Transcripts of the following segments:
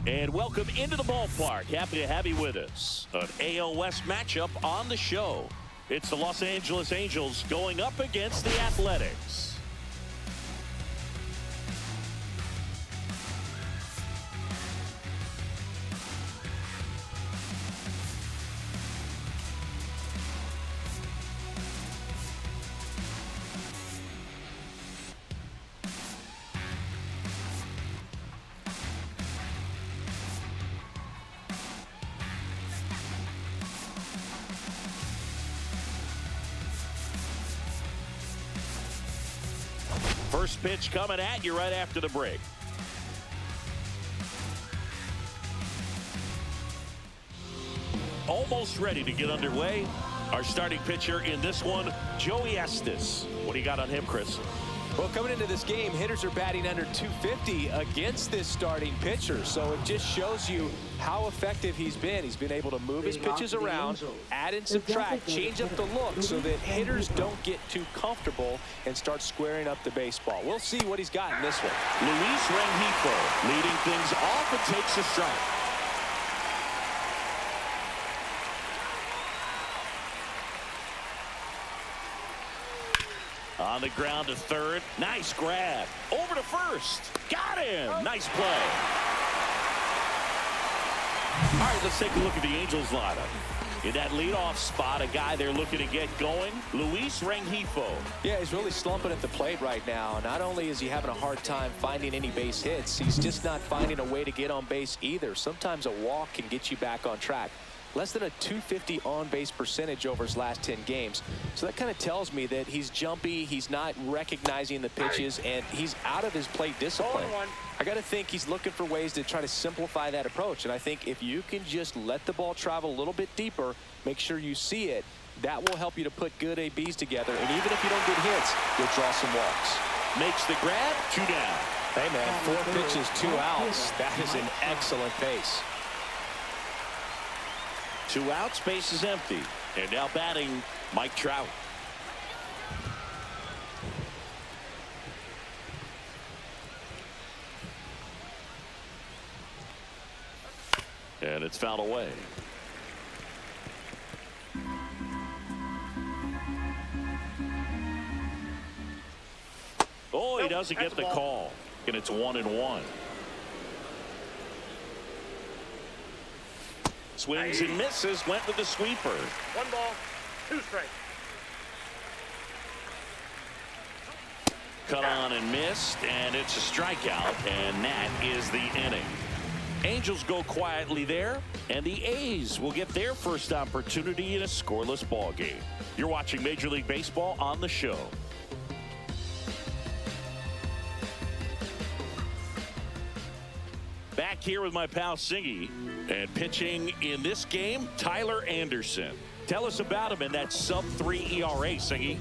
And welcome into the ballpark. Happy to have you with us. An AL West matchup on the show. It's the Los Angeles Angels going up against the Athletics. First pitch coming at you right after the break. Almost ready to get underway. Our starting pitcher in this one, Joey Estes. What do you got on him, Chris? Well, coming into this game, hitters are batting under 250 against this starting pitcher. So it just shows you how effective he's been. He's been able to move his pitches around, add and subtract, change up the look so that hitters don't get too comfortable and start squaring up the baseball. We'll see what he's got in this one. Luis Rengifo leading things off and takes a strike. On the ground to third. Nice grab. Over to first. Got him. Nice play. All right, let's take a look at the Angels lineup. In that leadoff spot, a guy they're looking to get going, Luis Rengifo. Yeah, he's really slumping at the plate right now. Not only is he having a hard time finding any base hits, he's just not finding a way to get on base either. Sometimes a walk can get you back on track. Less than a 250 on-base percentage over his last 10 games. So that kind of tells me that he's jumpy, he's not recognizing the pitches, and he's out of his plate discipline. I got to think he's looking for ways to try to simplify that approach. And I think if you can just let the ball travel a little bit deeper, make sure you see it, that will help you to put good ABs together. And even if you don't get hits, you'll draw some walks. Makes the grab, 2 down. Hey, man, 4 pitches, 2 outs. That is an excellent pace. 2 outs, base is empty. And now batting, Mike Trout. And it's fouled away. Oh, he doesn't get the call. And it's 1-1. Swings and misses, went with the sweeper. 1 ball, 2 strikes. Cut on and missed, and it's a strikeout, and that is the inning. Angels go quietly there, and the A's will get their first opportunity in a scoreless ball game. You're watching Major League Baseball on the show. Back here with my pal Singy, and pitching in this game, Tyler Anderson. Tell us about him in that sub-3 ERA, Singy.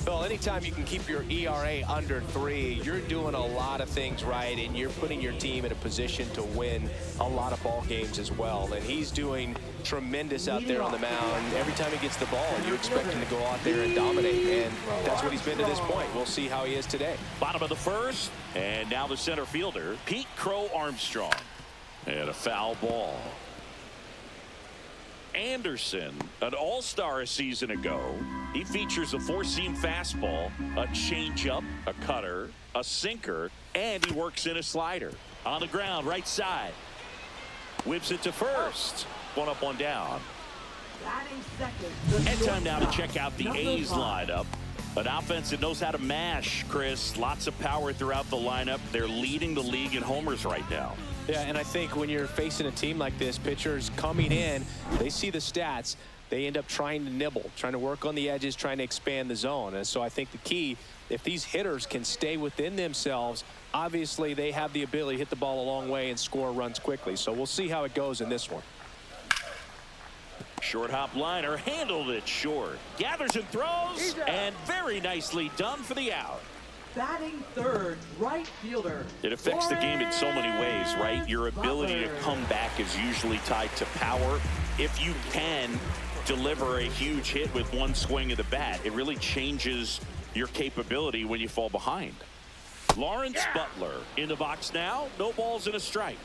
Well, anytime you can keep your ERA under 3, you're doing a lot of things right, and you're putting your team in a position to win a lot of ball games as well. And he's doing tremendous out there on the mound. Every time he gets the ball, you expect him to go out there and dominate, and that's what he's been to this point. We'll see how he is today. Bottom of the first, and now the center fielder, Pete Crow Armstrong. And a foul ball. Anderson, an all-star a season ago. He features a 4-seam fastball, a changeup, a cutter, a sinker, and he works in a slider. On the ground, right side. Whips it to first. 1 up, 1 down. And time now to check out the A's lineup. An offense that knows how to mash, Chris. Lots of power throughout the lineup. They're leading the league in homers right now. Yeah, and I think when you're facing a team like this, pitchers coming in, they see the stats, they end up trying to nibble, trying to work on the edges, trying to expand the zone. And so I think the key, if these hitters can stay within themselves, obviously they have the ability to hit the ball a long way and score runs quickly. So we'll see how it goes in this one. Short hop liner, handled it short. Gathers and throws, and very nicely done for the out. Batting third, right fielder. It affects the game in so many ways, right? Your ability to come back is usually tied to power. If you can deliver a huge hit with one swing of the bat, it really changes your capability when you fall behind. Lawrence Butler in the box now. No balls and a strike.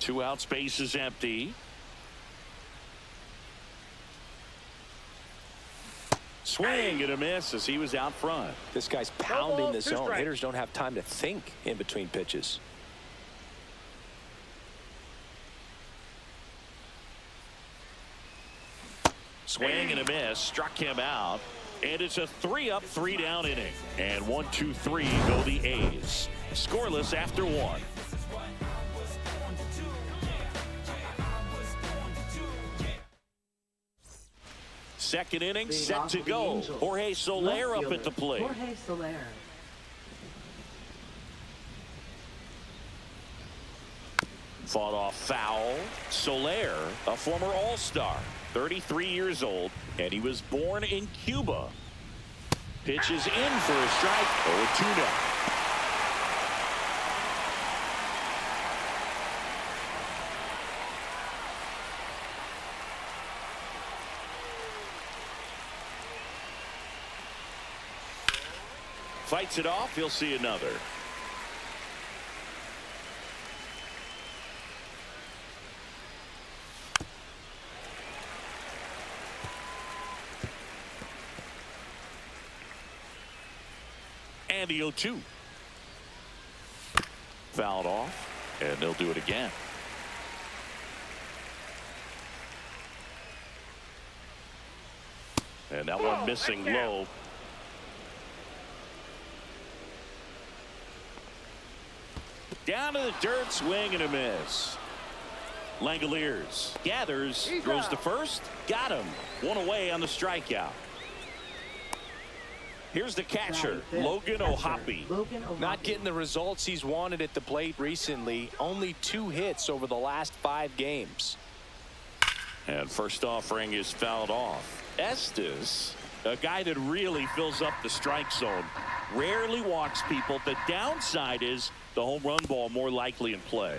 2 outs, base is empty. Swing and a miss as he was out front. This guy's pounding the zone. Hitters don't have time to think in between pitches. Swing and a miss, struck him out. And it's a 3-up, 3-down inning. And 1, 2, 3 go the A's. Scoreless after 1. Second inning set to go. Jorge Soler up at the plate. Jorge Soler. Fought off foul. Soler, a former All-Star, 33 years old, and he was born in Cuba. Pitches in for a strike. 0-2 now. Fights it off. He'll see another. And the 0-2. Fouled off, and they'll do it again. And that one missing low. Down to the dirt, swing and a miss. Langoliers gathers, throws to first, got him. One away on the strikeout. Here's the catcher, Logan O'Hoppe. Not getting the results he's wanted at the plate recently. Only 2 hits over the last 5 games. And first offering is fouled off. Estes, a guy that really fills up the strike zone, rarely walks people. The downside is the home run ball more likely in play.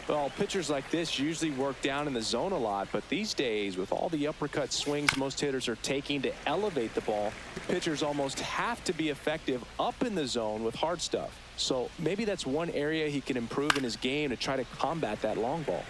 Well, pitchers like this usually work down in the zone a lot, but these days, with all the uppercut swings most hitters are taking to elevate the ball, pitchers almost have to be effective up in the zone with hard stuff. So maybe that's one area he can improve in his game to try to combat that long ball.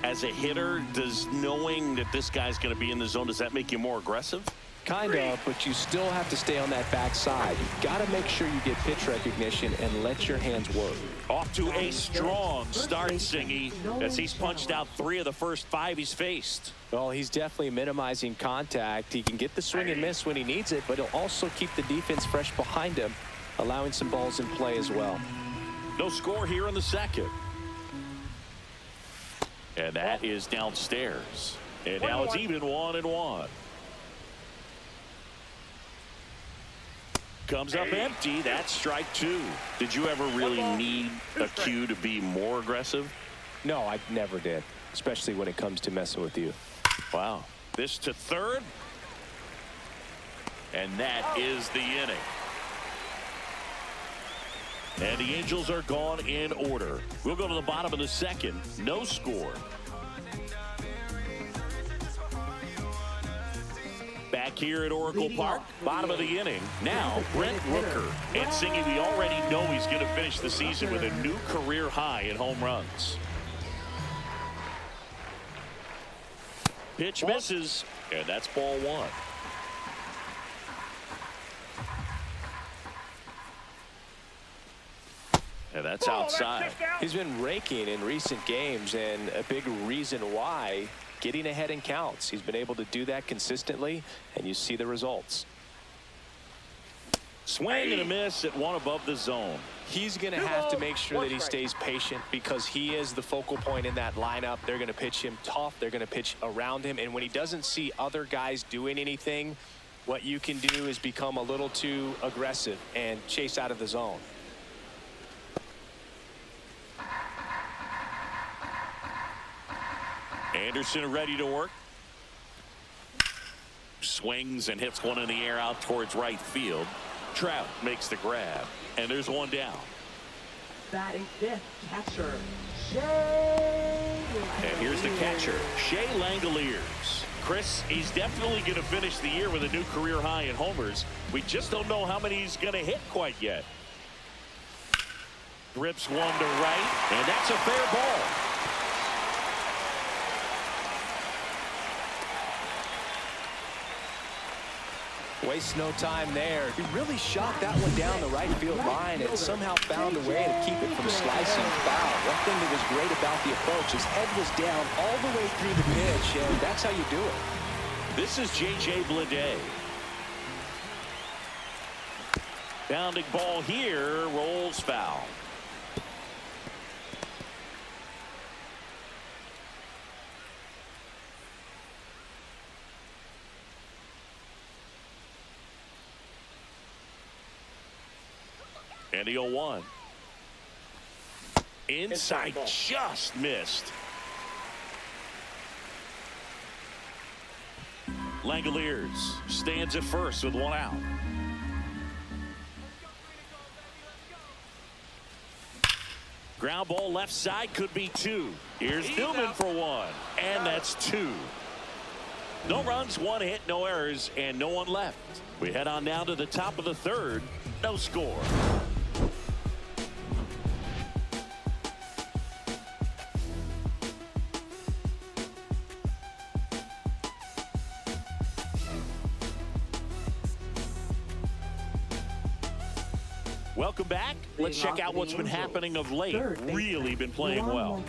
As a hitter, does knowing that this guy's going to be in the zone, does that make you more aggressive? Kind of, but you still have to stay on that backside. You've got to make sure you get pitch recognition and let your hands work. Off to a strong start, Singy, as he's punched out 3 of the first 5 he's faced. Well, he's definitely minimizing contact. He can get the swing and miss when he needs it, but he'll also keep the defense fresh behind him, allowing some balls in play as well. No score here in the second. And that is downstairs. And now it's even 1-1. Comes up empty. That's strike 2. Did you ever really need a cue to be more aggressive? No, I never did, especially when it comes to messing with you. Wow. This to third. And that is the inning. And the Angels are gone in order. We'll go to the bottom of the second. No score. Back here at Oracle Park, bottom of the inning. Now, Brent Rooker. And Singy, we already know he's going to finish the season with a new career high in home runs. Pitch misses, and that's ball 1. And that's outside. He's been raking in recent games, and a big reason why, getting ahead in counts. He's been able to do that consistently, and you see the results. Swing and a miss at 1 above the zone. He's going to have to make sure that he stays patient because he is the focal point in that lineup. They're going to pitch him tough. They're going to pitch around him, and when he doesn't see other guys doing anything, what you can do is become a little too aggressive and chase out of the zone. Anderson ready to work. Swings and hits one in the air out towards right field. Trout makes the grab, and there's 1 down. Batting 5th, catcher, Shea. And here's the catcher, Shea Langoliers. Chris, he's definitely going to finish the year with a new career high in homers. We just don't know how many he's going to hit quite yet. rips one to right, and that's a fair ball. Waste no time there. He really shot that one down the right field line and somehow found a way to keep it from slicing foul. One thing that was great about the approach, his head was down all the way through the pitch, and that's how you do it. This is J.J. Bleday. Bounding ball here, rolls foul. And the 0-1. Inside, just missed. Langoliers stands at first with one out. Ground ball left side, could be two. Here's Newman for one, and that's two. No runs, one hit, no errors, and no one left. We head on down to the top of the third. No score. Welcome back. Let's check out what's been happening of late. Really been playing well.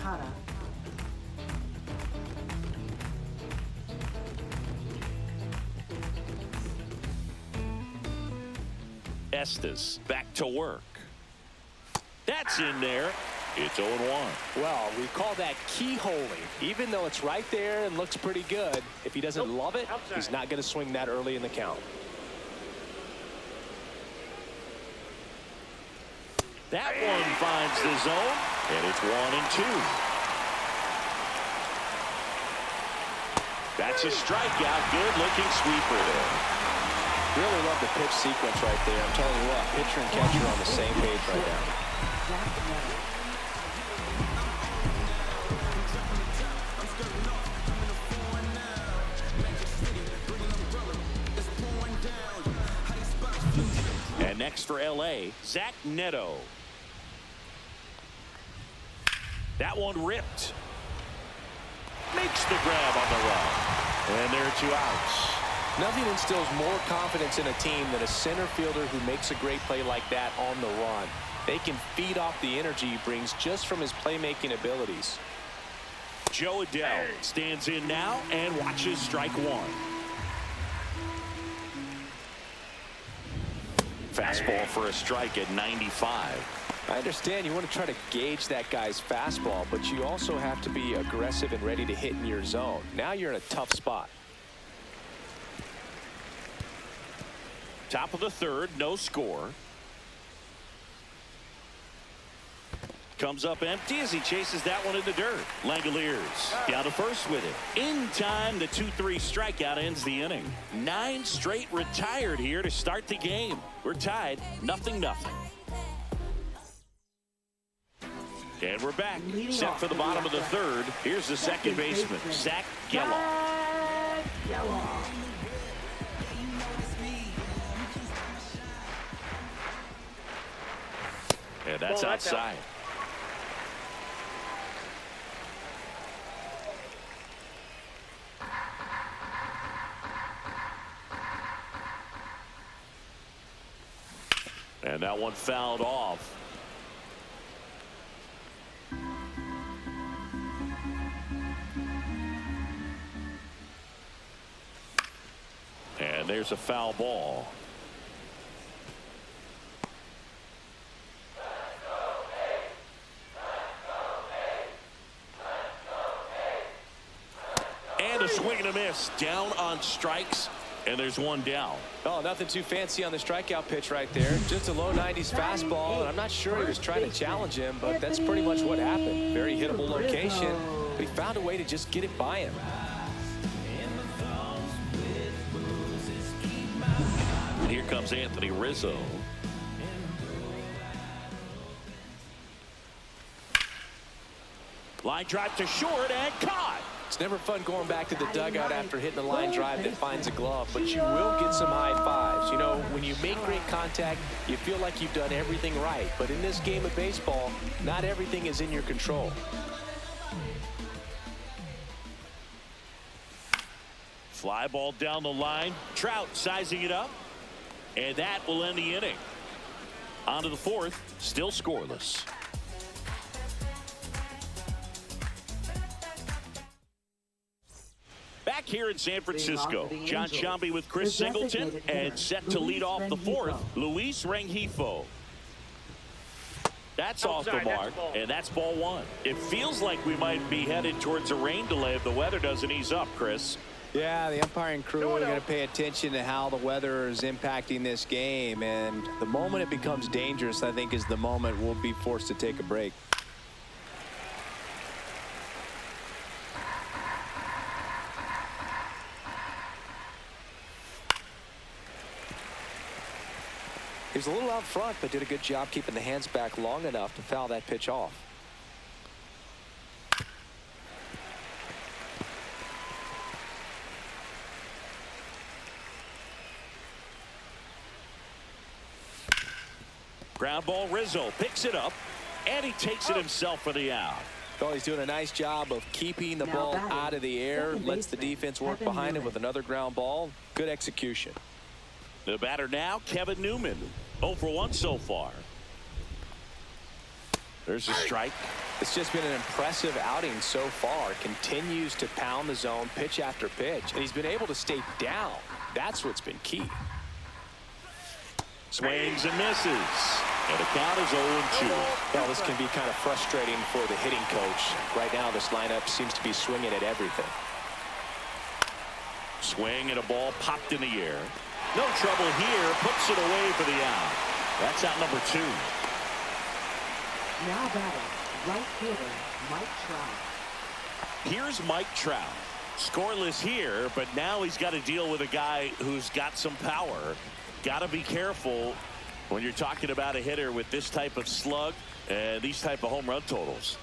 Estes back to work. That's in there. It's 0-1. Well, we call that keyholing. Even though it's right there and looks pretty good, if he doesn't love it, he's not going to swing that early in the count. That one finds the zone, and it's 1-2. That's a strikeout. Good-looking sweeper there. Really love the pitch sequence right there. I'm telling you what, pitcher and catcher are on the same page right now. And next for L.A., Zach Neto. That one ripped. Makes the grab on the run. And there are two outs. Nothing instills more confidence in a team than a center fielder who makes a great play like that on the run. They can feed off the energy he brings just from his playmaking abilities. Joe Adell stands in now and watches strike one. Fastball for a strike at 95. I understand you want to try to gauge that guy's fastball, but you also have to be aggressive and ready to hit in your zone. Now you're in a tough spot. Top of the third, no score. Comes up empty as he chases that one in the dirt. Langoliers down to first with it. In time, the 2-3 strikeout ends the inning. 9 straight retired here to start the game. We're tied 0-0. And we're back. Set for the bottom of the third. Here's the second baseman, Zach Geloff. And that's outside. And that one fouled off. And there's a foul ball. And a swing and a miss. Down on strikes. And there's one down. Oh, nothing too fancy on the strikeout pitch right there. Just a low 90s fastball, and I'm not sure he was trying to challenge him, but that's pretty much what happened. Very hittable location, but he found a way to just get it by him. And here comes Anthony Rizzo. Line drive to short and caught. It's never fun going back to the dugout after hitting a line drive that finds a glove, but you will get some high fives. You know, when you make great contact, you feel like you've done everything right. But in this game of baseball, not everything is in your control. Fly ball down the line. Trout sizing it up. And that will end the inning. On to the fourth, still scoreless. Back here in San Francisco, John Sciambi with Chris Singleton, and set to lead off the fourth, Luis Rengifo. That's off the mark, and that's ball one. It feels like we might be headed towards a rain delay if the weather doesn't ease up, Chris. Yeah, the umpiring crew are going to pay attention to how the weather is impacting this game, and the moment it becomes dangerous, I think, is the moment we'll be forced to take a break. He was a little out front, but did a good job keeping the hands back long enough to foul that pitch off. Ground ball, Rizzo picks it up, and he takes it himself for the out. Well, he's doing a nice job of keeping the ball out of the air, lets the defense work behind it with another ground ball. Good execution. The batter now, Kevin Newman. 0 for 1 so far. There's a strike. It's just been an impressive outing so far. Continues to pound the zone pitch after pitch, and he's been able to stay down. That's what's been key. Swings and misses. And the count is 0-2. Well, this can be kind of frustrating for the hitting coach. Right now, this lineup seems to be swinging at everything. Swing and a ball popped in the air. No trouble here. Puts it away for the out. That's out number 2. Now batting, right fielder, Mike Trout. Here's Mike Trout. Scoreless here, but now he's got to deal with a guy who's got some power. Got to be careful when you're talking about a hitter with this type of slug and these type of home run totals.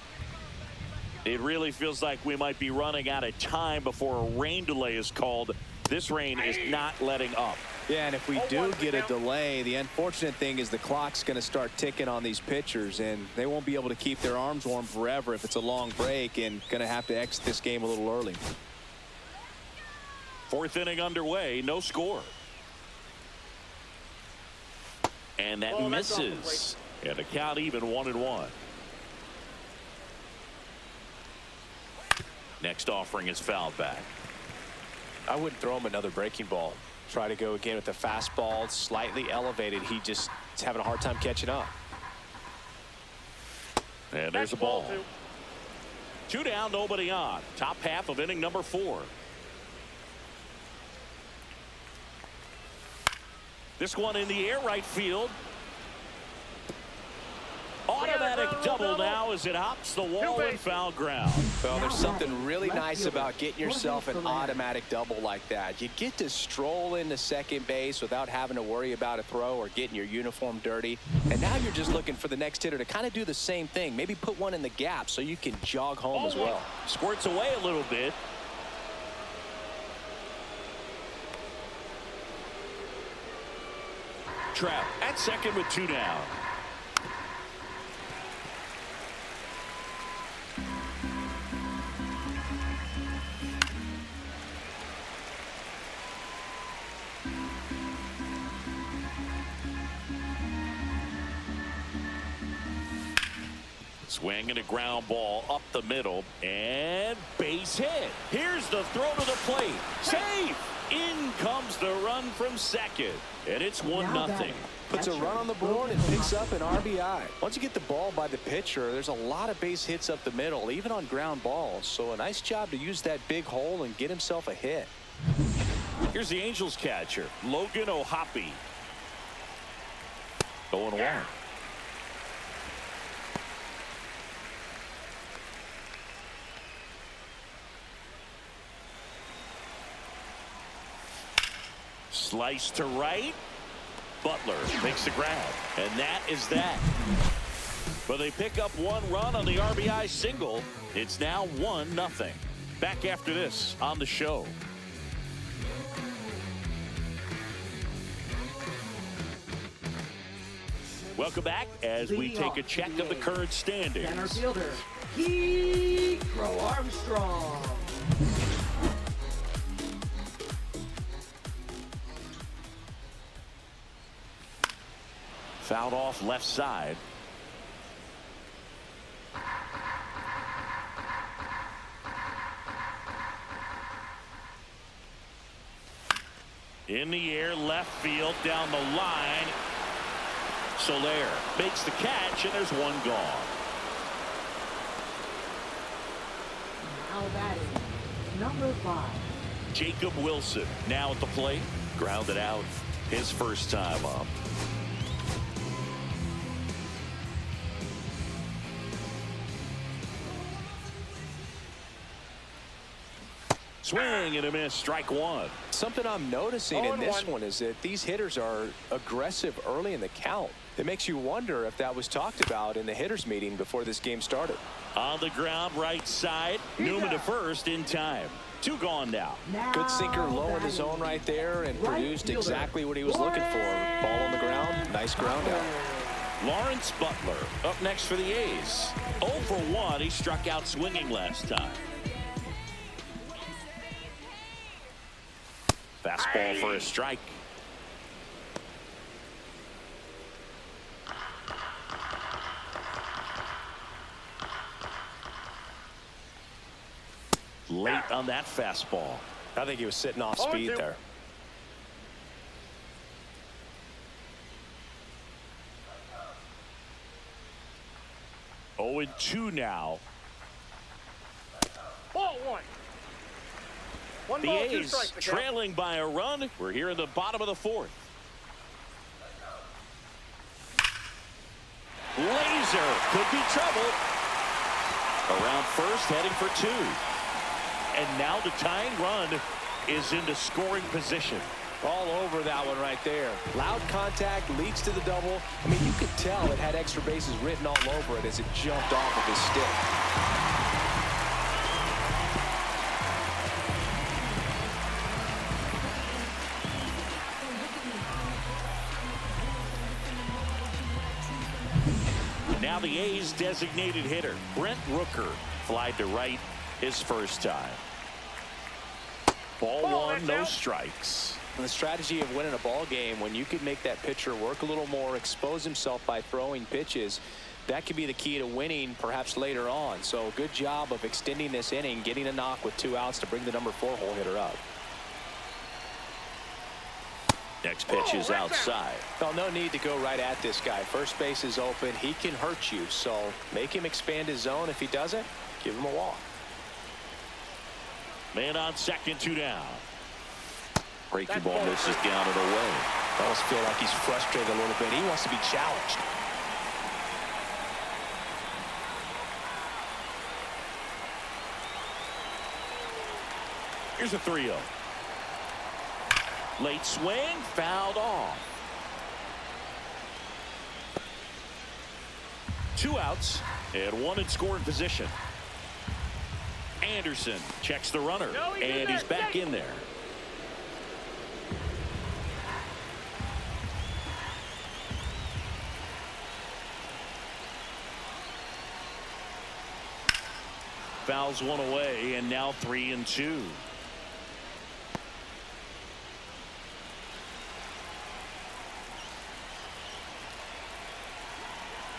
It really feels like we might be running out of time before a rain delay is called. This rain is not letting up. Yeah, and if we do get a delay, the unfortunate thing is the clock's going to start ticking on these pitchers, and they won't be able to keep their arms warm forever if it's a long break, and going to have to exit this game a little early. Fourth inning underway, no score. And that misses. And the count even 1-1. Next offering is fouled back. I wouldn't throw him another breaking ball. Try to go again with the fastball, slightly elevated. He just is having a hard time catching up. And there's a ball. 2 down, nobody on. Top half of inning number 4. This one in the air, right field. Automatic double now as it hops the wall and foul ground. Well, there's something really nice about getting yourself an automatic double like that. You get to stroll into second base without having to worry about a throw or getting your uniform dirty. And now you're just looking for the next hitter to kind of do the same thing. Maybe put one in the gap so you can jog home as well. Squirts away a little bit. Trout at second with 2 down. Swing and a ground ball up the middle and base hit. Here's the throw to the plate. Safe. In comes the run from second, and it's 1-0. Puts a run on the board and picks up an RBI. Once you get the ball by the pitcher, there's a lot of base hits up the middle, even on ground balls. So a nice job to use that big hole and get himself a hit. Here's the Angels catcher, Logan O'Hoppe. 0-1. Slice to right. Butler makes the grab, and that is that. But they pick up 1 run on the RBI single. It's now 1-0. Back after this on the show. Welcome back as we take a check of the current standings. Center fielder, Crow Armstrong. Fouled off left side. In the air, left field, down the line. Soler makes the catch, and there's one gone. Now batting, number 5. Jacob Wilson now at the plate. Grounded out his first time up. Swing and a miss, strike one. Something I'm noticing in this one is that these hitters are aggressive early in the count. It makes you wonder if that was talked about in the hitters meeting before this game started. On the ground, right side. Newman to first in time. 2 gone now. Good sinker low in the zone right there and produced exactly what he was looking for. Ball on the ground, nice ground out. Lawrence Butler up next for the A's. 0 for 1. He struck out swinging last time. Fastball for a strike. Late on that fastball. I think he was sitting off speed there. Oh, and 2 now. Ball 1. One The ball, 2 A's strikes. trailing by a run. We're here in the bottom of the 4th. Laser could be trouble. Around first, heading for 2. And now the tying run is into scoring position. All over that one right there. Loud contact leads to the double. I mean, you could tell it had extra bases written all over it as it jumped off of his stick. Now the A's designated hitter, Brent Rooker, flied to right his first time. Ball 1, no strikes. And the strategy of winning a ball game, when you can make that pitcher work a little more, expose himself by throwing pitches, that could be the key to winning perhaps later on. So good job of extending this inning, getting a knock with 2 outs to bring the number 4 hole hitter up. Next pitch is outside. Well, no need to go right at this guy. First base is open. He can hurt you. So make him expand his zone. If he doesn't, give him a walk. Man on second, 2 down. Breaking ball misses down and away. I almost feel like he's frustrated a little bit. He wants to be challenged. Here's a 3-0. Late swing, fouled off. 2 outs and 1 in scoring position. Anderson checks the runner, and he's back in there. Fouls 1 away, and now 3-2.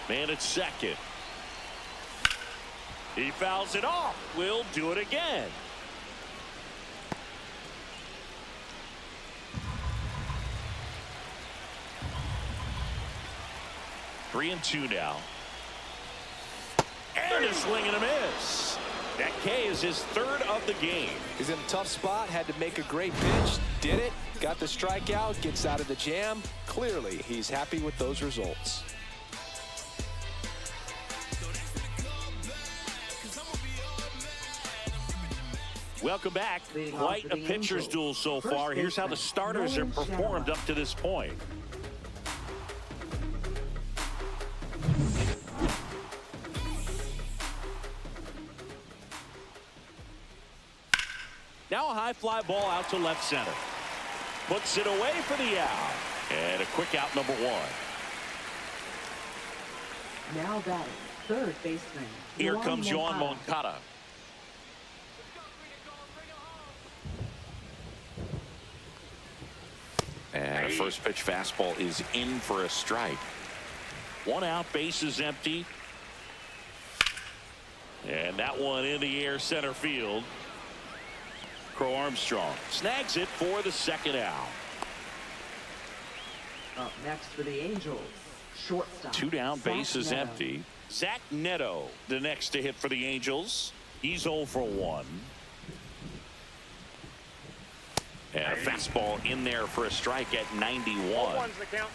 Man at second. He fouls it off. We'll do it again. Three and 2 now. And a swing and a miss. That K is his 3rd of the game. He's in a tough spot, had to make a great pitch, did it, got the strikeout, gets out of the jam. Clearly, he's happy with those results. Welcome back. Quite a pitcher's duel so far. Here's how the starters have performed up to this point. Now a high fly ball out to left center. Puts it away for the out. And a quick out, number 1. Now batting, third baseman. Here comes Yoan Moncada. And a first pitch fastball is in for a strike. 1 out, base is empty. And that one in the air, center field. Crow Armstrong snags it for the second out. Up next for the Angels, shortstop. 2 down, base is Neto. empty. Zach Neto, the next to hit for the Angels. He's 0 for 1. And a fastball in there for a strike at 91. 1's the count.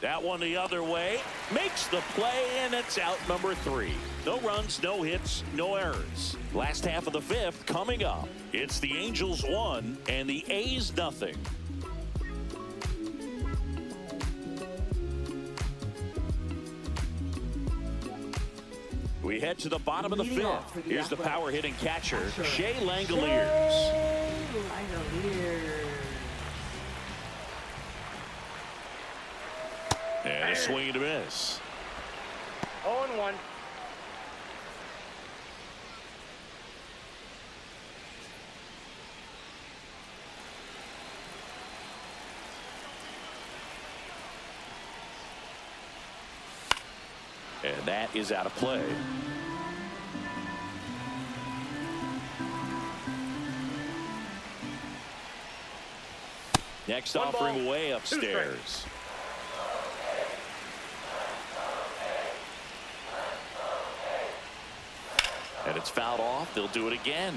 That one the other way. Makes the play, and it's out, number 3. No runs, no hits, no errors. Last half of the 5th coming up. It's the Angels 1 and the A's nothing. We head to the bottom of the 5th. Here's the power hitting catcher, Shea Langoliers. And a swing and a miss. 0-1. And that is out of play. Next offering way upstairs. And it's fouled off. They'll do it again.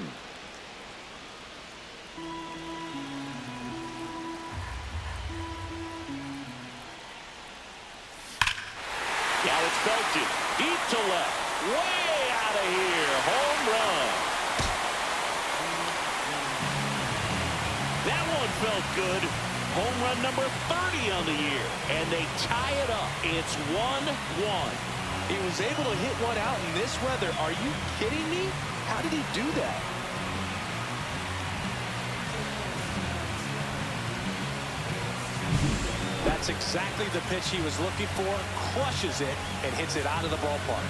Now it's belted deep to left, way out of here. Home run. That one felt good. Home run number 30 on the year, and they tie it up. It's 1-1. He was able to hit one out in this weather. Are you kidding me? How did he do that? That's exactly the pitch he was looking for. Crushes it and hits it out of the ballpark.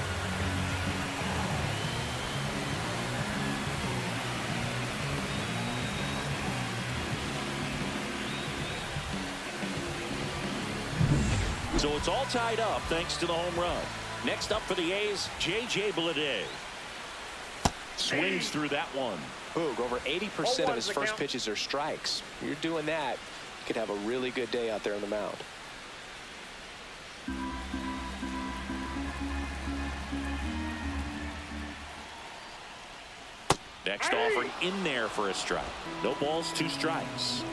So it's all tied up thanks to the home run. Next up for the A's, J.J. Bleday. Swings through that one. Boog, over 80% of his first pitches are strikes. You're doing that, you could have a really good day out there on the mound. Next offering in there for a strike. No balls, 2 strikes.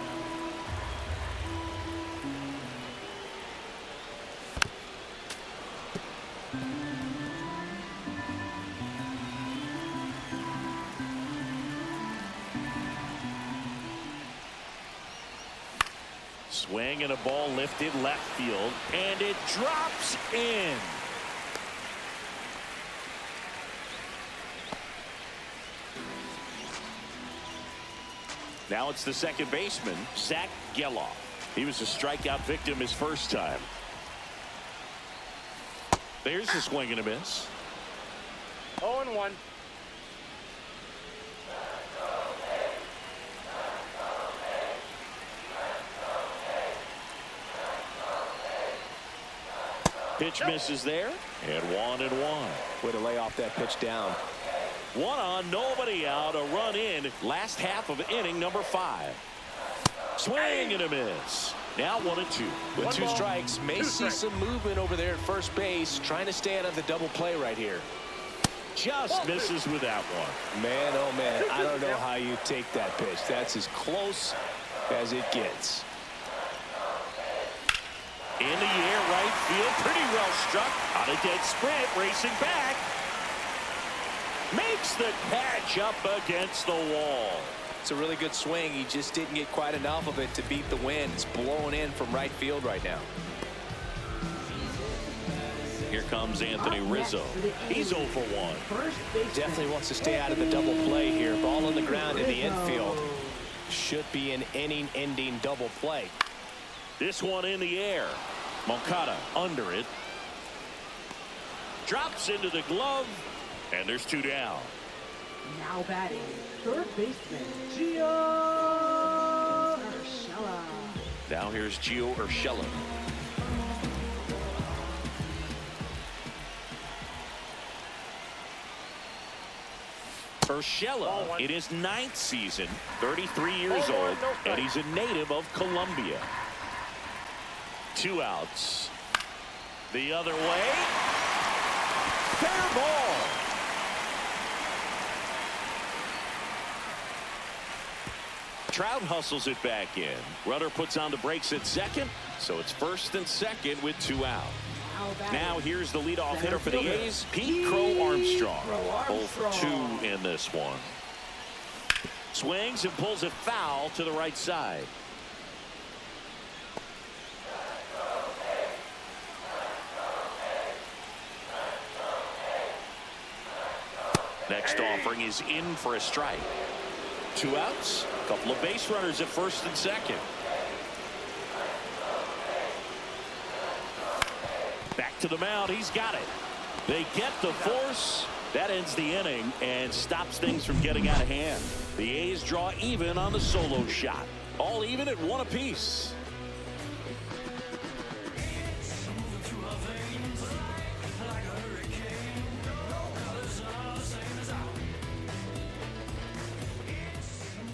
Swing and a ball lifted left field, and it drops in. Now it's the second baseman, Zach Geloff. He was a strikeout victim his first time. There's a swing and a miss. 0-1. Pitch misses there, and 1-1. Way to lay off that pitch down. 1 on, nobody out, a run in. Last half of inning number 5. Swing and a miss. Now 1-2. With 2 strikes, may see some movement over there at first base, trying to stay out of the double play right here. Just misses with that one. Man, oh man, I don't know how you take that pitch. That's as close as it gets. In the air, right field, pretty well struck. On a dead sprint, racing back. Makes the catch up against the wall. It's a really good swing. He just didn't get quite enough of it to beat the wind. It's blowing in from right field right now. Here comes Anthony Rizzo. He's 0 for 1. Definitely wants to stay out of the double play here. Ball on the ground in the infield. Should be an inning-ending double play. This one in the air. Moncada under it. Drops into the glove. And there's 2 down. Now batting, third baseman, Gio Urshela. Now here's Gio Urshela. Urshela in his 9th season, 33 years old, and he's a native of Colombia. 2 outs. The other way. Fair ball. Trout hustles it back in. Rudder puts on the brakes at second, so it's first and second with 2 out. Now here's the leadoff hitter for the A's, Pete Crow-Armstrong. 0 for 2 in this one. Swings and pulls it foul to the right side. Next offering is in for a strike. 2 outs, a couple of base runners at first and second. Back to the mound, he's got it. They get the force. That ends the inning and stops things from getting out of hand. The A's draw even on the solo shot. All even at 1 apiece.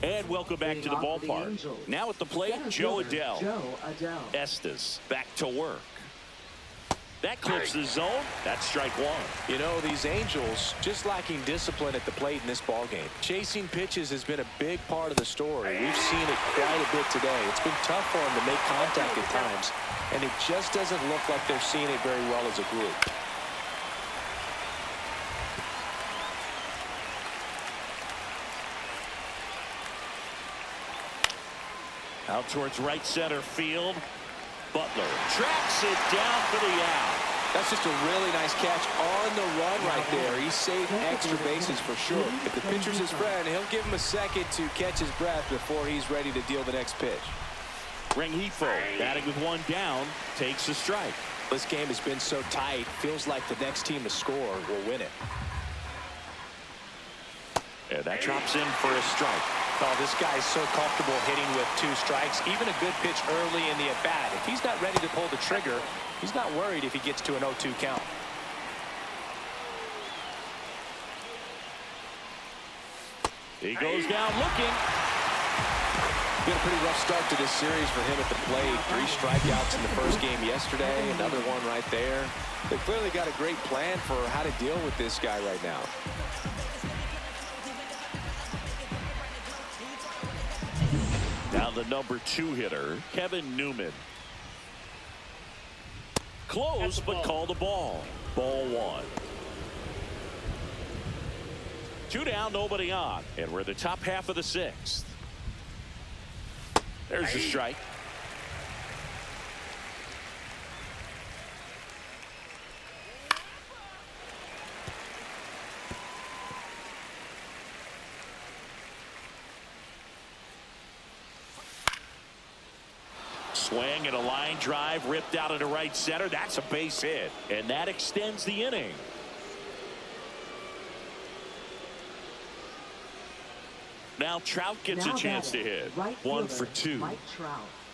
And welcome back to the ballpark. Now at the plate, Joe Adell. Estes back to work. That clips the zone. That's strike 1. You know, these Angels just lacking discipline at the plate in this ballgame. Chasing pitches has been a big part of the story. We've seen it quite a bit today. It's been tough for them to make contact at times, and it just doesn't look like they're seeing it very well as a group. Out towards right center field. Butler tracks it down for the out. That's just a really nice catch on the run right there. He saved extra bases for sure. If the pitcher's his friend, he'll give him a second to catch his breath before he's ready to deal the next pitch. Rengifo batting with 1 down, takes a strike. This game has been so tight, feels like the next team to score will win it. And that drops in for a strike. Oh, this guy's so comfortable hitting with 2 strikes. Even a good pitch early in the at-bat. If he's not ready to pull the trigger, he's not worried if he gets to an 0-2 count. He goes down looking. Been a pretty rough start to this series for him at the plate. 3 strikeouts in the first game yesterday. Another one right there. They clearly got a great plan for how to deal with this guy right now. Now the number 2 hitter, Kevin Newman. Close, but call the ball. Ball 1. 2 down, nobody on. And we're the top half of the 6th. There's a strike. Swing and a line drive ripped out into right center. That's a base hit, and that extends the inning. Now Trout gets a chance to hit. 1 for 2.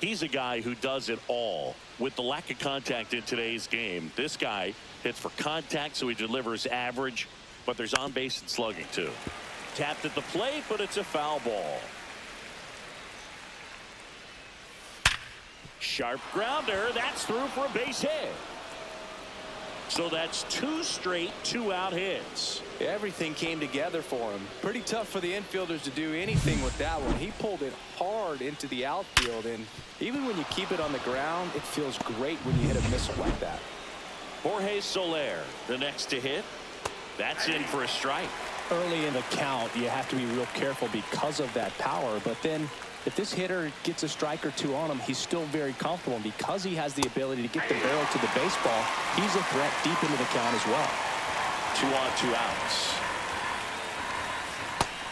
He's a guy who does it all. With the lack of contact in today's game, this guy hits for contact, so he delivers average, but there's on base and slugging too. Tapped at the plate, but it's a foul ball. Sharp grounder. That's through for a base hit. So that's 2 straight 2-out hits. Everything came together for him. Pretty tough for the infielders to do anything with that one. He pulled it hard into the outfield, and even when you keep it on the ground, it feels great when you hit a missile like that. Jorge Soler, the next to hit. That's in for a strike. Early in the count, you have to be real careful because of that power. But then if this hitter gets a strike or two on him, he's still very comfortable. And because he has the ability to get the barrel to the baseball, he's a threat deep into the count as well. 2 on, 2 outs.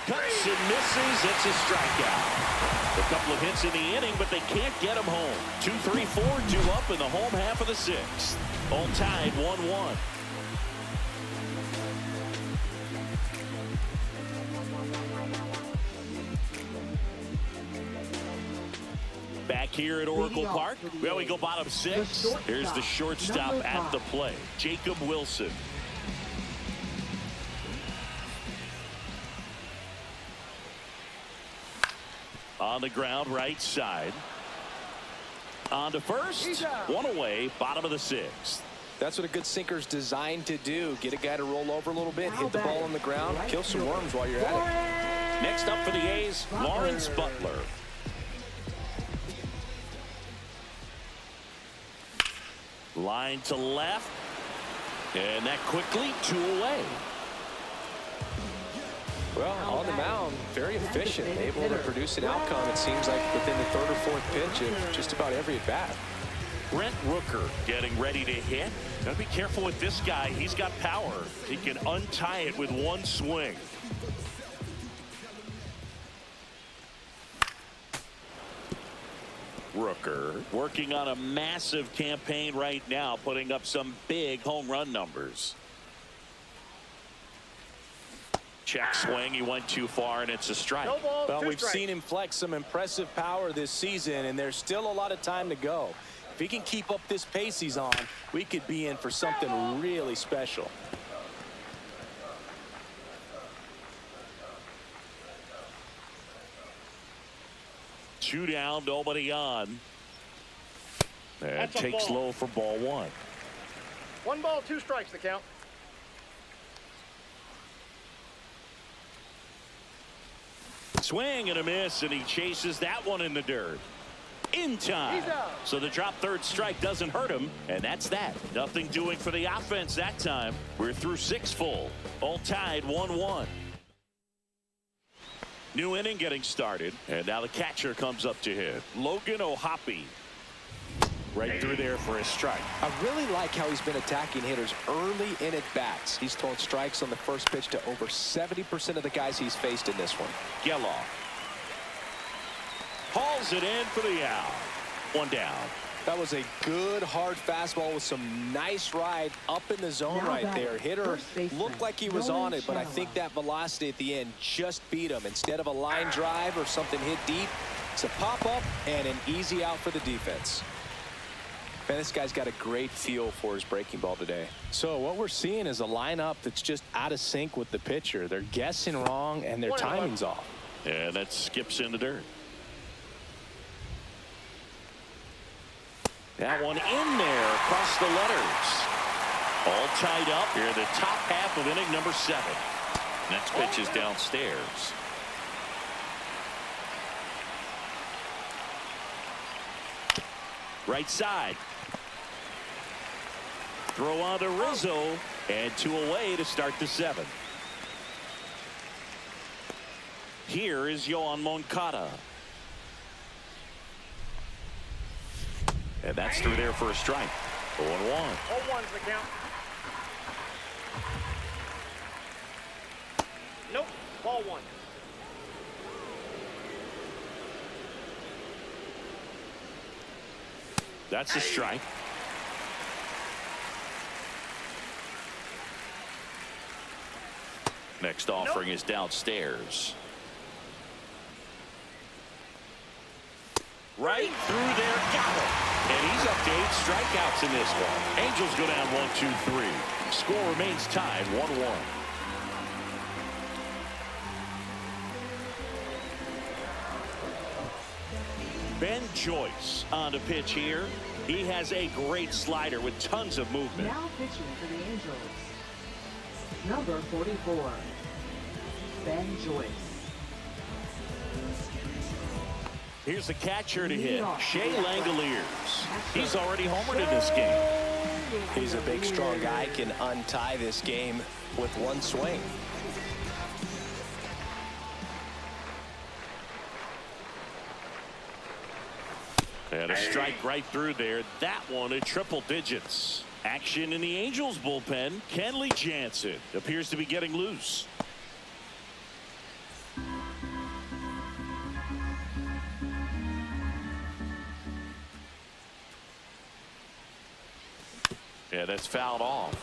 Cuts and misses. It's a strikeout. A couple of hits in the inning, but they can't get him home. 2, 3, 4, 2 up in the home half of the 6th. All tied 1-1. Back here at Oracle Park, well, we go bottom 6. Here's the shortstop at the plate, Jacob Wilson. On the ground, right side. On to first. 1 away, bottom of the 6th. That's what a good sinker's designed to do. Get a guy to roll over a little bit, hit the ball on the ground, kill some worms while you're at it. Next up for the A's, Lawrence Butler. Line to left. And that quickly 2 away. Well, on the mound, very efficient, able to produce an outcome, it seems like, within the 3rd or 4th pitch of just about every at-bat. Brent Rooker getting ready to hit. Gotta be careful with this guy. He's got power. He can untie it with 1 swing. Rooker working on a massive campaign right now, putting up some big home run numbers. Check swing. He went too far, and it's a strike. No ball, well, 2 we've strikes. seen him flex some impressive power this season, and there's still a lot of time to go. If he can keep up this pace he's on, we could be in for something really special. Two down, nobody on. And That's a takes ball. low for ball 1. 1 ball, 2 strikes the count. Swing and a miss, and he chases that one in the dirt. In time. He's out. So the drop 3rd strike doesn't hurt him, and that's that. Nothing doing for the offense that time. We're through 6 full. All tied 1-1. New inning getting started, and now the catcher comes up to hit. Logan O'Hoppe. Right through there for a strike. I really like how he's been attacking hitters early in at-bats. He's thrown strikes on the first pitch to over 70% of the guys he's faced in this one. Geloff hauls it in for the out. 1 down. That was a good hard fastball with some nice ride up in the zone right there. Hitter looked like he was on it, but I think that velocity at the end just beat him. Instead of a line drive or something hit deep, it's a pop-up and an easy out for the defense. Man, this guy's got a great feel for his breaking ball today. So what we're seeing is a lineup that's just out of sync with the pitcher. They're guessing wrong and their timing's off. And that skips in the dirt. That one in there across the letters. All tied up here in the top half of inning number 7. Next pitch is downstairs. Right side. Throw on to Rizzo, and 2 away to start the 7th. Here is Yoan Moncada. And that's through there for a strike. 0-1. 0-1's the count. Nope. Ball 1. That's a strike. Next offering is downstairs. Right through there, got it. And he's up to 8 strikeouts in this one. Angels go down 1-2-3. Score remains tied 1-1. Ben Joyce on the pitch here. He has a great slider with tons of movement. Now pitching for the Angels, number 44, Ben Joyce. Here's the catcher to hit, Shea Langoliers. He's already homered in this game. He's a big, strong guy, can untie this game with 1 swing. a strike right through there. That one at triple digits. Action in the Angels bullpen. Kenley Jansen appears to be getting loose. Yeah, that's fouled off.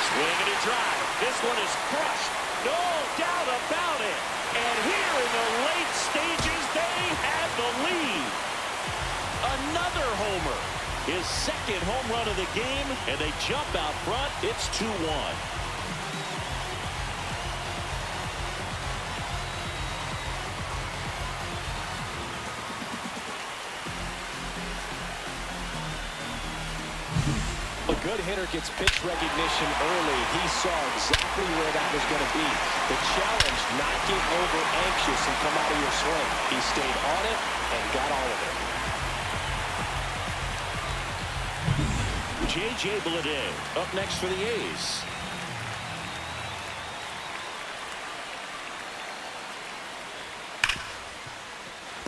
Swing and a drive. This one is crushed. No doubt about it. And here in the late stages, they have the lead. Another homer. His second home run of the game, and they jump out front. It's 2-1. A good hitter gets pitch recognition early. He saw exactly where that was going to be. The challenge, not get over anxious and come out of your swing. He stayed on it and got all of it. J.J. Bleday up next for the A's.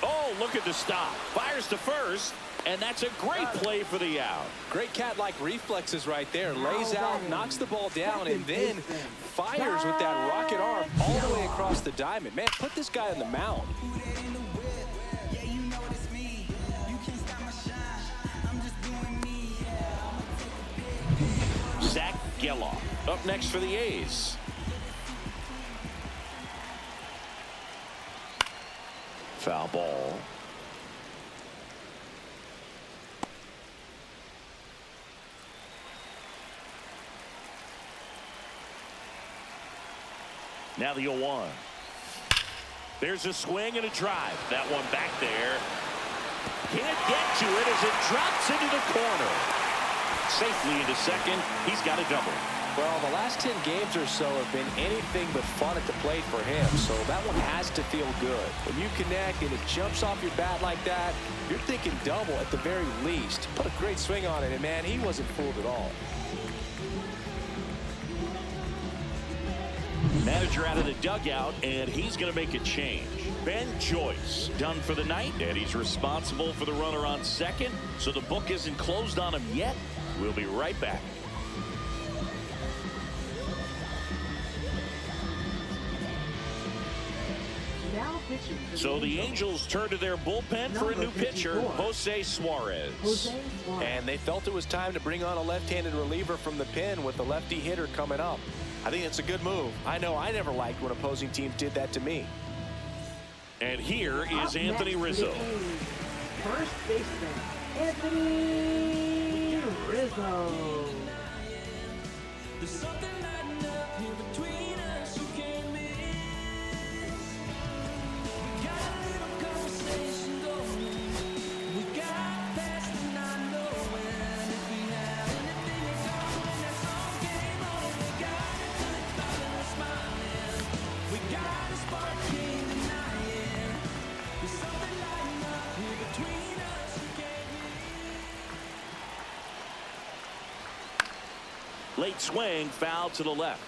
Oh, look at the stop. Fires to first, and that's a great play for the out. Great cat-like reflexes right there. Lays out, knocks the ball down, and then fires with that rocket arm all the way across the diamond. Man, put this guy on the mound. Zach Geloff up next for the A's. Foul ball. Now the 0-1. There's a swing and a drive. That one back there. Can't get to it as it drops into the corner. Safely into second. He's got a double. Well, the last 10 games or so have been anything but fun at the plate for him, so that one has to feel good. When you connect and it jumps off your bat like that, you're thinking double at the very least. Put a great swing on it, and man, he wasn't fooled at all. Manager out of the dugout, and he's going to make a change. Ben Joyce done for the night, and he's responsible for the runner on second, so the book isn't closed on him yet. We'll be right back. So the Angels turn to their bullpen for a new pitcher, Jose Suarez. And they felt it was time to bring on a left-handed reliever from the pen with the lefty hitter coming up. I think it's a good move. I know I never liked when opposing teams did that to me. And here is Anthony Rizzo. First baseman, Anthony Rizzo. There's something lighting up here between us you can't miss. We got a little conversation going. We got past the not knowing if we have anything in common. That's all game on. We got a good thought and a smiling. We got a spark king denying. There's something lighting up here between us you can't miss. Late swing, foul to the left.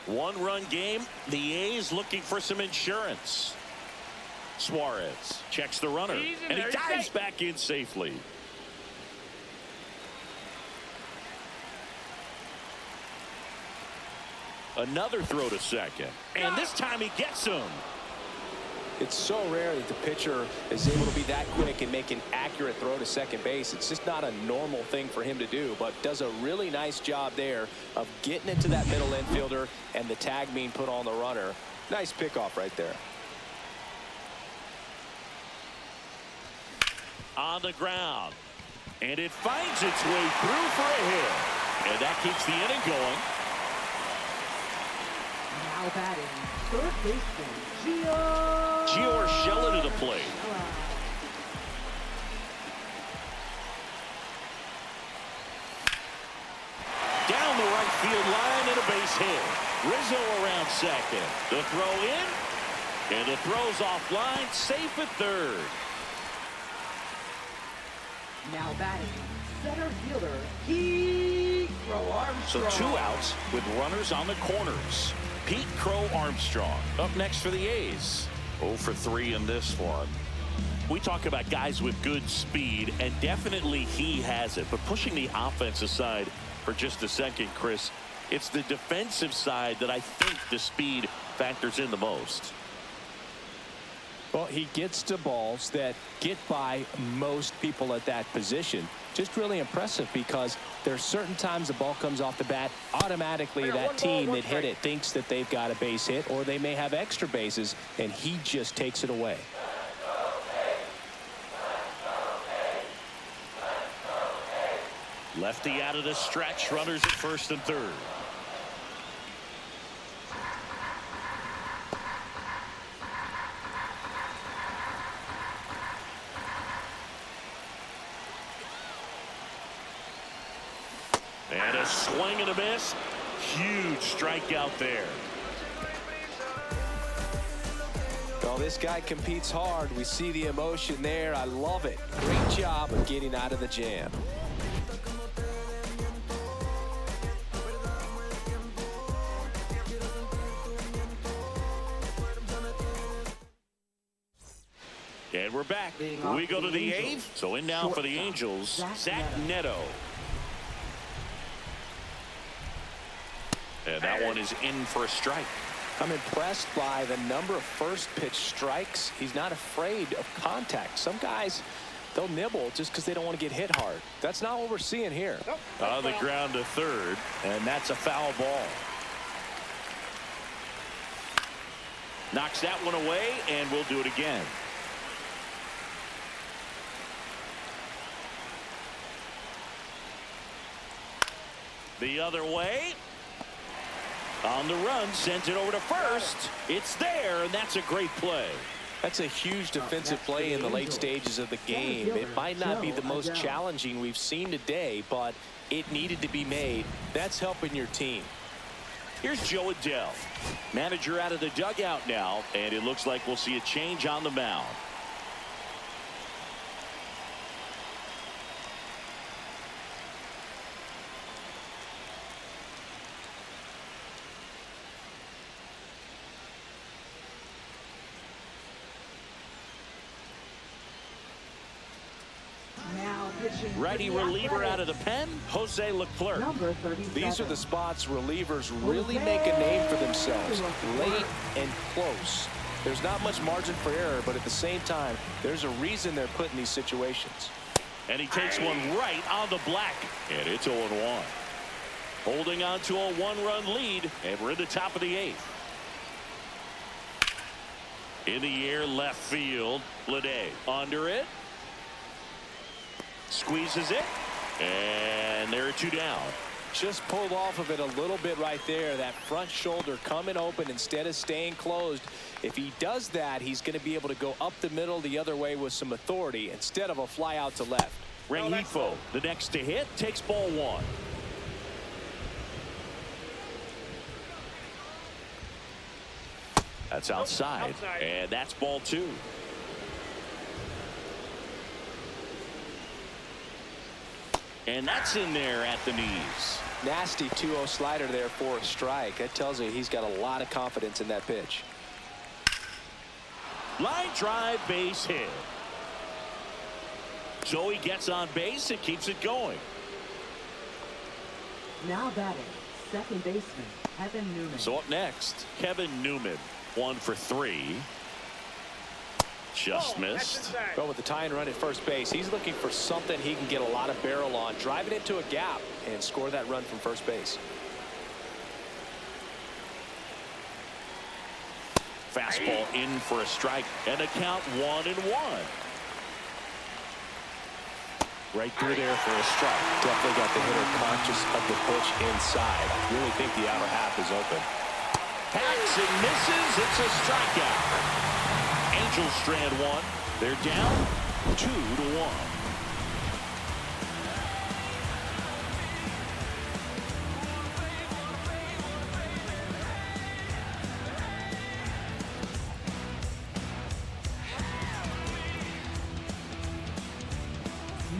One-run game. The A's looking for some insurance. Suarez checks the runner, and he dives back in safely. Another throw to second, and this time he gets him. It's so rare that the pitcher is able to be that quick and make an accurate throw to second base. It's just not a normal thing for him to do, but does a really nice job there of getting it to that middle infielder and the tag being put on the runner. Nice pickoff right there. On the ground, and it finds its way through for a hit, and that keeps the inning going. Now batting, third baseman, Gio Urshela to the plate. Down the right field line and a base hit. Rizzo around second. The throw in, and the throw's offline, safe at third. now batting, Center fielder, Pete Crow So Armstrong. 2 outs with runners on the corners. Pete Crow Armstrong up next for the A's. 0 for 3 in this one. We talk about guys with good speed, and definitely he has it. But pushing the offense aside for just a second, Chris, it's the defensive side that I think the speed factors in the most. Well, he gets to balls that get by most people at that position. Just really impressive because there's certain times the ball comes off the bat, automatically that team that hit it thinks that they've got a base hit, or they may have extra bases, and he just takes it away. Lefty out of the stretch, runners at first and third. And a swing and a miss. Huge strikeout there. Well, this guy competes hard. We see the emotion there. I love it. Great job of getting out of the jam. And we're back. We go to the eighth. So in now for the Angels, Zach Neto. And that one is in for a strike. I'm impressed by the number of first pitch strikes. He's not afraid of contact. Some guys, they'll nibble just because they don't want to get hit hard. That's not what we're seeing here. On the ground to third, and that's a foul ball. Knocks that one away, and we'll do it again. The other way. On the run, sends it over to first. It's there, and that's a great play. That's a huge defensive play in the late stages of the game. It might not be the most challenging we've seen today, but it needed to be made. That's helping your team. Here's Joe Adell. Manager out of the dugout now, and it looks like we'll see a change on the mound. Righty reliever out of the pen, Jose Leclerc. Number 37. These are the spots relievers really make a name for themselves. Late and close. There's not much margin for error, but at the same time, there's a reason they're put in these situations. And he takes one right on the black. And it's 0-1. Holding on to a one-run lead, and we're in the top of the eighth. In the air, left field. Lede under it. Squeezes it, and there are 2 down. Just pulled off of it a little bit right there. That front shoulder coming open instead of staying closed. If he does that, he's going to be able to go up the middle the other way with some authority instead of a fly out to left. Rengifo, the next to hit, takes ball 1. That's outside, and that's ball 2. And that's in there at the knees. Nasty 2-0 slider there for a strike. That tells you he's got a lot of confidence in that pitch. Line drive, base hit. So he gets on base and keeps it going. Now batting, second baseman, Kevin Newman. So up next, Kevin Newman, 1 for 3. Just missed. But with the tying run at first base, he's looking for something he can get a lot of barrel on, drive it into a gap, and score that run from first base. Fastball in for a strike, and a count 1-1. Right through there for a strike. Definitely got the hitter conscious of the pitch inside. I really think the outer half is open. Hacks and misses. It's a strikeout. Angels strand 1. They're down 2-1.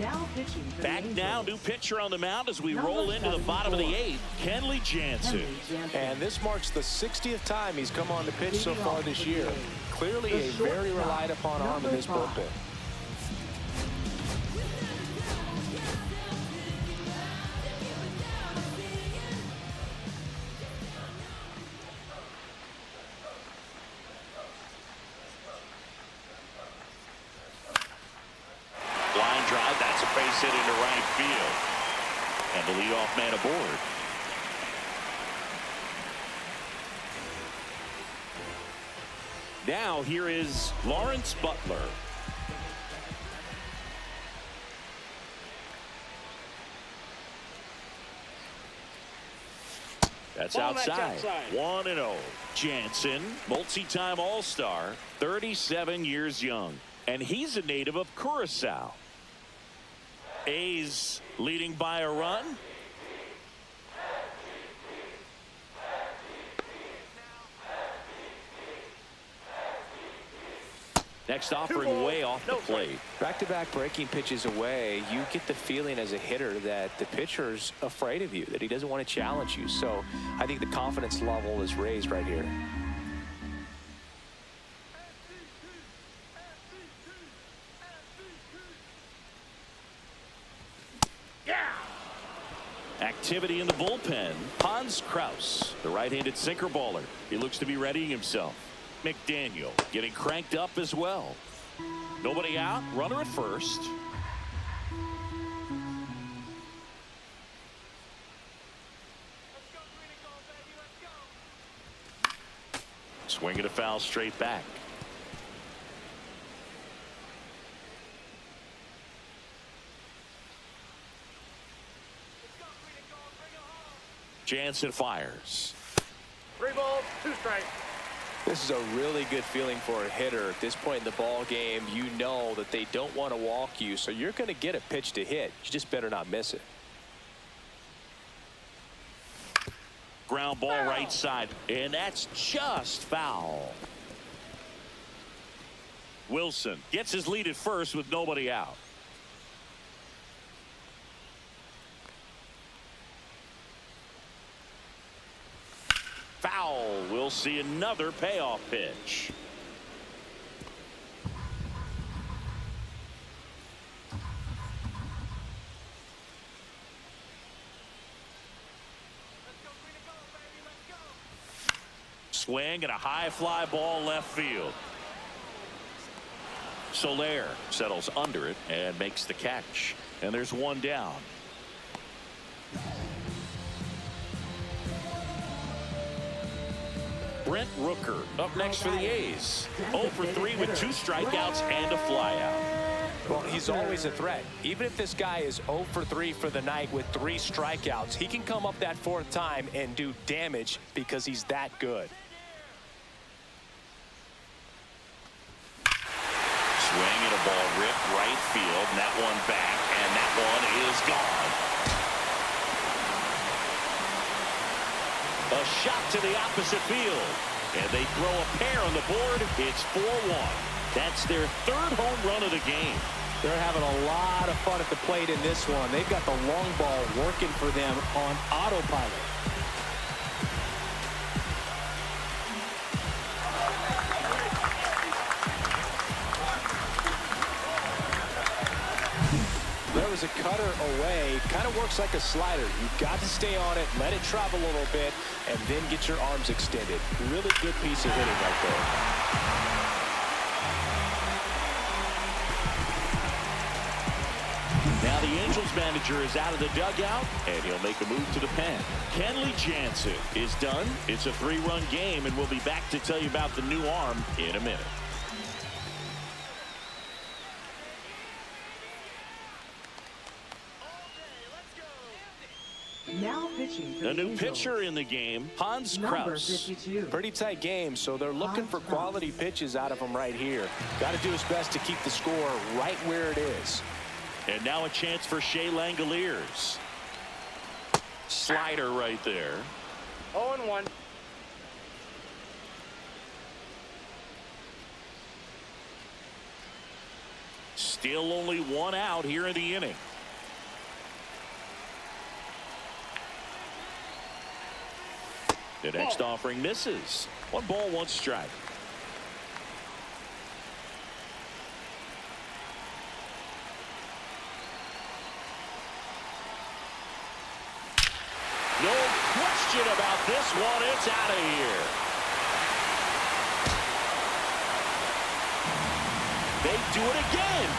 Now pitching for Back the Angels. now, new pitcher on the mound as we Number roll into the bottom of the 74. 8th, Kenley Jansen. Henry Jansen. And this marks the 60th time he's come on the pitch so Leading far off this with year. the A's. Clearly The a very shortstop, relied upon arm in number this 5. bullpen. Line drive, that's a base hit into right field. And the leadoff man aboard. Now here is Lawrence Butler. That's Ball match outside. outside. 1-0. Jansen, multi-time All-Star, 37 years young. And he's a native of Curacao. A's leading by a run. Next offering way off the plate. Back-to-back breaking pitches away, you get the feeling as a hitter that the pitcher's afraid of you, that he doesn't want to challenge you. So I think the confidence level is raised right here. Activity in the bullpen. Hans Kraus, the right-handed sinker baller. He looks to be readying himself. McDaniel getting cranked up as well. Nobody out. Runner at first. Swing and a foul straight back. Jansen fires. 3 balls, 2 strikes. This is a really good feeling for a hitter. At this point in the ball game, you know that they don't want to walk you, so you're going to get a pitch to hit. You just better not miss it. Ground ball right side, and that's just foul. Wilson gets his lead at first with nobody out. Foul. We'll see another payoff pitch. Swing and a high fly ball left field. Soler settles under it and makes the catch. And there's one down. Brent Rooker up next for the A's. 0 for 3 with 2 strikeouts and a flyout. Well, he's always a threat. Even if this guy is 0 for 3 for the night with 3 strikeouts, he can come up that 4th time and do damage because he's that good. Swing and a ball ripped right field, and that one back, and that one is gone. A shot to the opposite field, and they throw a pair on the board. It's 4-1. That's their 3rd home run of the game. They're having a lot of fun at the plate in this one. They've got the long ball working for them on autopilot. There was a cutter away. Kind of works like a slider. You've got to stay on it, let it travel a little bit, and then get your arms extended. Really good piece of hitting right there. Now the Angels manager is out of the dugout, and he'll make a move to the pen. Kenley Jansen is done. It's a 3-run game, and we'll be back to tell you about the new arm in a minute. Now pitching for A the new Angels. pitcher in the game, Hans Number Kraus. 52. Pretty tight game, so they're looking for Hans quality pitches out of him right here. Got to do his best to keep the score right where it is. And now a chance for Shea Langoliers. Slider right there. 0-1. Still only one out here in the inning. The next offering misses. 1 ball, 1 strike. No question about this one. It's out of here. They do it again.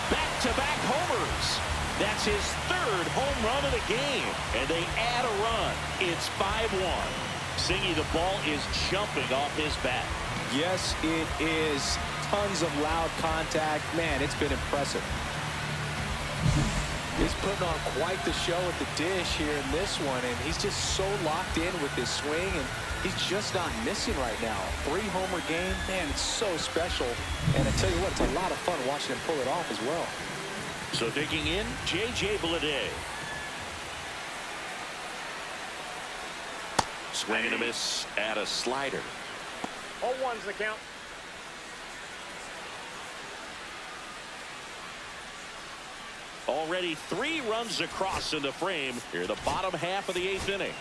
Back-to-back homers. That's his 3rd home run of the game. And they add a run. It's 5-1. Singy, the ball is jumping off his bat. Yes, it is. Tons of loud contact. Man, it's been impressive. He's putting on quite the show at the dish here in this one, and he's just so locked in with his swing, and he's just not missing right now. 3-homer game, man, it's so special. And I tell you what, it's a lot of fun watching him pull it off as well. So digging in, J.J. Bleday. Swing and a miss at a slider. 0-1's the count. Already 3 runs across in the frame here, the bottom half of the 8th inning.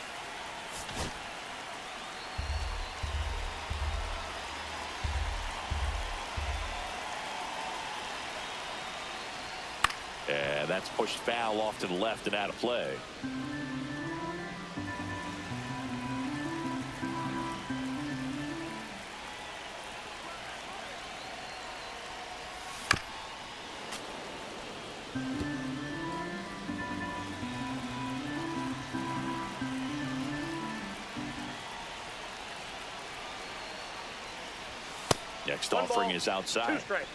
And that's pushed foul off to the left and out of play. Next 1 offering ball, is outside. 2 strikes.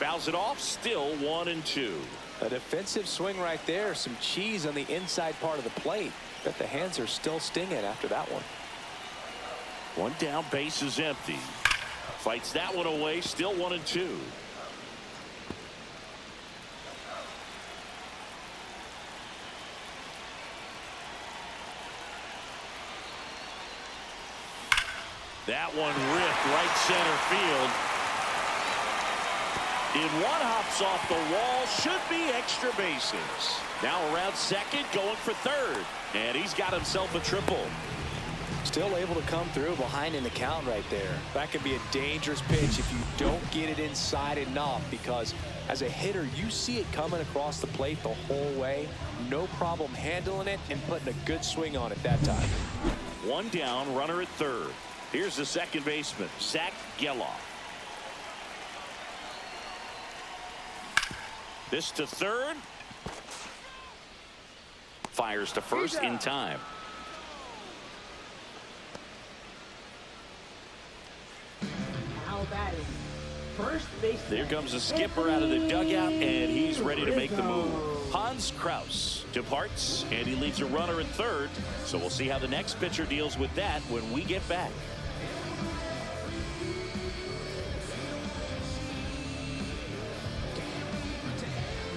Fouls it off, still 1-2. A defensive swing right there. Some cheese on the inside part of the plate. Bet the hands are still stinging after that one. 1 down, base is empty. Fights that one away, still 1-2. That one ripped right center field. In one hops off the wall, should be extra bases. Now around second, going for third. And he's got himself a triple. Still able to come through behind in the count right there. That could be a dangerous pitch if you don't get it inside enough, because as a hitter, you see it coming across the plate the whole way. No problem handling it and putting a good swing on it that time. 1 down, runner at third. Here's the second baseman, Zach Geloff. This to third. Fires to first in time. Now batting. First base. There comes the skipper out of the dugout, and he's ready to make the move. Hans Kraus departs, and he leaves a runner at third. So we'll see how the next pitcher deals with that when we get back.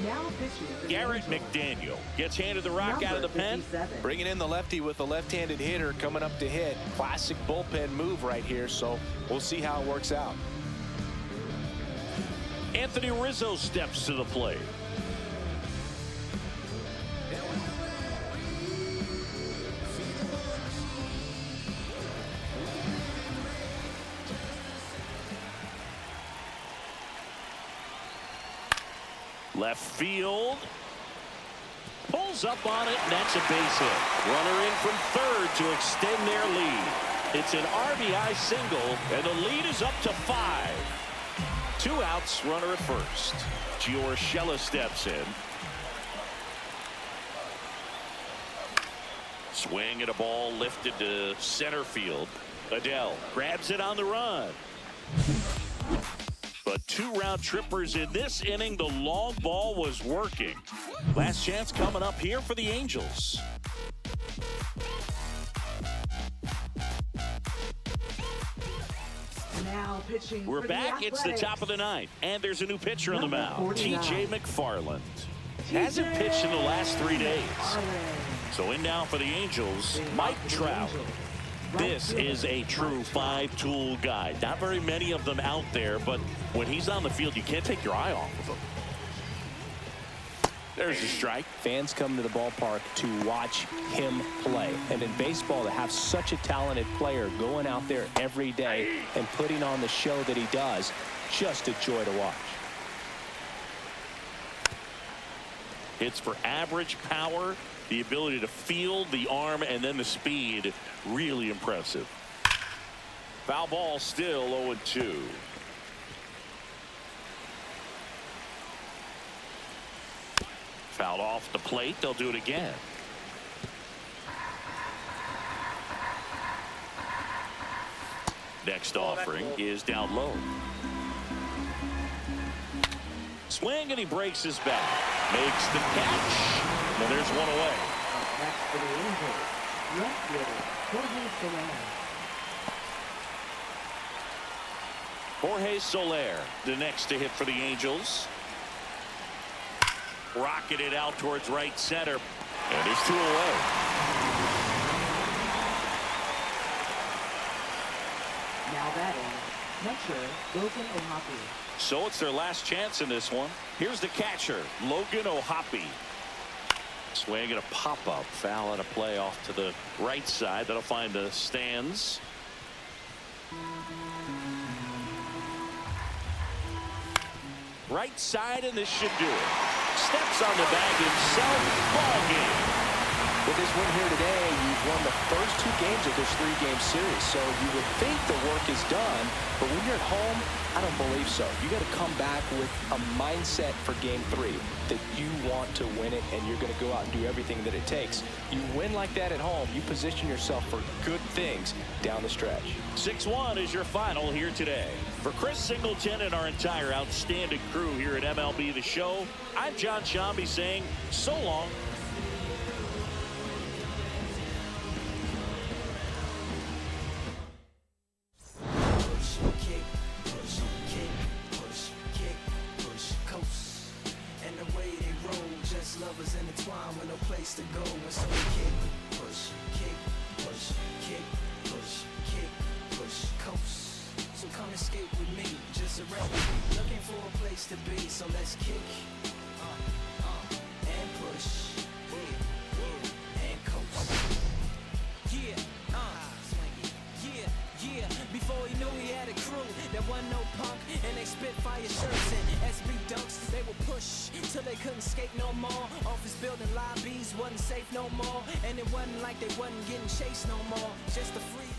Now pitching for the Garrett Angels. McDaniel gets handed the rock out of the Number pen. 57. Bringing in the lefty with a left-handed hitter coming up to hit. Classic bullpen move right here, so we'll see how it works out. Anthony Rizzo steps to the plate. Left field. Pulls up on it, and that's a base hit. Runner in from third to extend their lead. It's an RBI single, and the lead is up to 5. 2 outs, runner at first. Giorgella steps in. Swing and a ball lifted to center field. Adele grabs it on the run. But 2 round trippers in this inning. The long ball was working. Last chance coming up here for the Angels. Now pitching We're for back. the It's the Athletics. top of the 9th, and there's a new pitcher on the Number mound. 49. T.J. McFarland. Hasn't pitched in the last 3 days. So in now for the Angels, Mike Trout. This is a true five-tool guy. Not very many of them out there, but when he's on the field, you can't take your eye off of him. There's the strike. Fans come to the ballpark to watch him play. And in baseball, to have such a talented player going out there every day and putting on the show that he does, just a joy to watch. Hits for average power, the ability to field, the arm, and then the speed. Really impressive. Foul ball, still 0-2. Fouled off the plate. They'll do it again. Next offering is down low. Swing, and he breaks his back. Makes the catch. And there's one away. That's for the Angels. Left fielder, Jorge Soler, the next to hit for the Angels. Rocketed out towards right center. And there's 2 away. Now batting, catcher, Logan O'Hoppe. So it's their last chance in this one. Here's the catcher, Logan O'Hoppe. Swing and a pop-up. Foul and a play off to the right side. That'll find the stands. Right side, and this should do it. Steps on the bag himself. Ball game. With this win here today, you've won the first 2 games of this 3-game series. So you would think the work is done, but when you're at home, I don't believe so. You got to come back with a mindset for game 3 that you want to win it, and you're going to go out and do everything that it takes. You win like that at home, you position yourself for good things down the stretch. 6-1 is your final here today. For Chris Singleton and our entire outstanding crew here at MLB The Show, I'm John Shambi saying so long. Lovers intertwined with no place to go, and so we kick, push, kick, push, kick, push, kick, push, coast. So come escape with me, just around me, looking for a place to be. So let's kick, and push, and coast. Yeah. Before he knew he had a crew, there wasn't no punk, and they spit fire shirts and SB dunks. They would push till they couldn't skate no more. Office building lobbies wasn't safe no more, and it wasn't like they wasn't getting chased no more. Just the freedom.